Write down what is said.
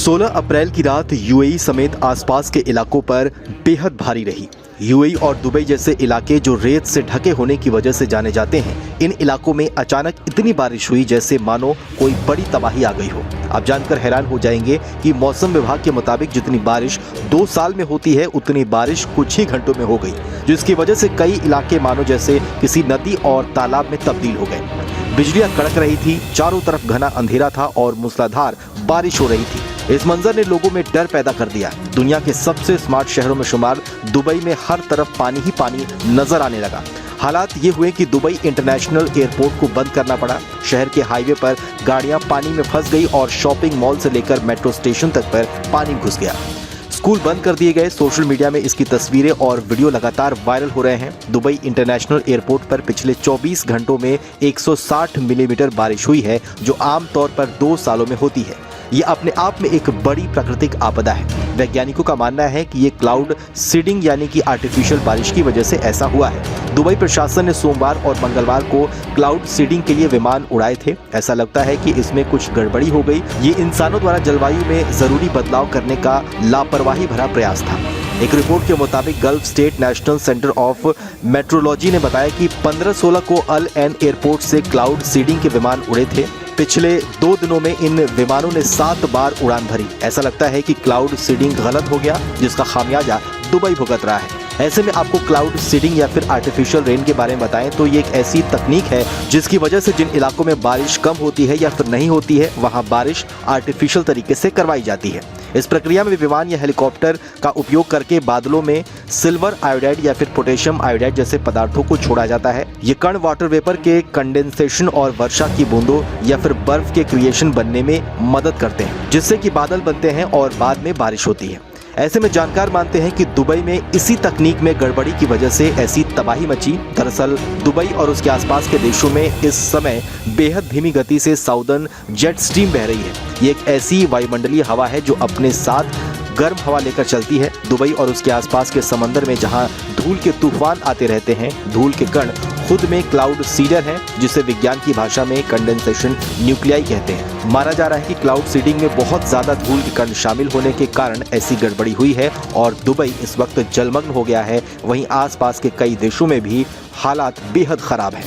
16 अप्रैल की रात यूएई समेत आसपास के इलाकों पर बेहद भारी रही। यूएई और दुबई जैसे इलाके जो रेत से ढके होने की वजह से जाने जाते हैं, इन इलाकों में अचानक इतनी बारिश हुई जैसे मानो कोई बड़ी तबाही आ गई हो। आप जानकर हैरान हो जाएंगे कि मौसम विभाग के मुताबिक जितनी बारिश 2 साल में होती है उतनी बारिश कुछ ही घंटों में हो गई, जिसकी वजह से कई इलाके मानो जैसे किसी नदी और तालाब में तब्दील हो गए। बिजलियां कड़क रही थी, चारों तरफ घना अंधेरा था और मूसलाधार बारिश हो रही थी। इस मंजर ने लोगों में डर पैदा कर दिया। दुनिया के सबसे स्मार्ट शहरों में शुमार दुबई में हर तरफ पानी ही पानी नजर आने लगा। हालात ये हुए कि दुबई इंटरनेशनल एयरपोर्ट को बंद करना पड़ा। शहर के हाईवे पर गाड़ियां पानी में फंस गई और शॉपिंग मॉल से लेकर मेट्रो स्टेशन तक पर पानी घुस गया। स्कूल बंद कर दिए गए। सोशल मीडिया में इसकी तस्वीरें और वीडियो लगातार वायरल हो रहे हैं। दुबई इंटरनेशनल एयरपोर्ट पर पिछले 24 घंटों में 160 मिलीमीटर बारिश हुई है, जो आमतौर पर 2 सालों में होती है। ये अपने आप में एक बड़ी प्राकृतिक आपदा है। वैज्ञानिकों का मानना है कि ये क्लाउड सीडिंग यानी कि आर्टिफिशियल बारिश की वजह से ऐसा हुआ है। दुबई प्रशासन ने सोमवार और मंगलवार को क्लाउड सीडिंग के लिए विमान उड़ाए थे। ऐसा लगता है कि इसमें कुछ गड़बड़ी हो गई। ये इंसानों द्वारा जलवायु में जरूरी बदलाव करने का लापरवाही भरा प्रयास था। एक रिपोर्ट के मुताबिक gulf state national centre of metrology ने बताया कि 15-16 को अल एन एयरपोर्ट से क्लाउड सीडिंग के विमान उड़े थे। पिछले 2 दिनों में इन विमानों ने 7 बार उड़ान भरी। ऐसा लगता है कि क्लाउड सीडिंग गलत हो गया, जिसका खामियाजा दुबई भुगत रहा है। ऐसे में आपको क्लाउड सीडिंग या फिर आर्टिफिशियल रेन के बारे में बताएं तो ये एक ऐसी तकनीक है जिसकी वजह से जिन इलाकों में बारिश कम होती है या फिर नहीं होती है, वहां बारिश आर्टिफिशियल तरीके से करवाई जाती है। इस प्रक्रिया में विमान या हेलीकॉप्टर का उपयोग करके बादलों में सिल्वर आयोडाइड या फिर पोटेशियम आयोडाइड जैसे पदार्थों को छोड़ा जाता है। ये कण वाटर वेपर के कंडेंसेशन और वर्षा की बूंदों या फिर बर्फ के क्रिएशन बनने में मदद करते हैं, जिससे कि बादल बनते हैं और बाद में बारिश होती है। ऐसे में जानकार मानते हैं कि दुबई में इसी तकनीक में गड़बड़ी की वजह से ऐसी तबाही मची। दरअसल दुबई और उसके आसपास के देशों में इस समय बेहद धीमी गति से साउदर्न जेट स्ट्रीम बह रही है। ये एक ऐसी वायुमंडलीय हवा है जो अपने साथ गर्म हवा लेकर चलती है। दुबई और उसके आसपास के समंदर में जहां धूल के तूफान आते रहते हैं, धूल के कण खुद में क्लाउड सीडर हैं, जिसे विज्ञान की भाषा में कंडेंसेशन न्यूक्लियाई कहते हैं। माना जा रहा है कि क्लाउड सीडिंग में बहुत ज्यादा धूल के कण शामिल होने के कारण ऐसी गड़बड़ी हुई है और दुबई इस वक्त जलमग्न हो गया है। वहीं आसपास के कई देशों में भी हालात बेहद खराब हैं।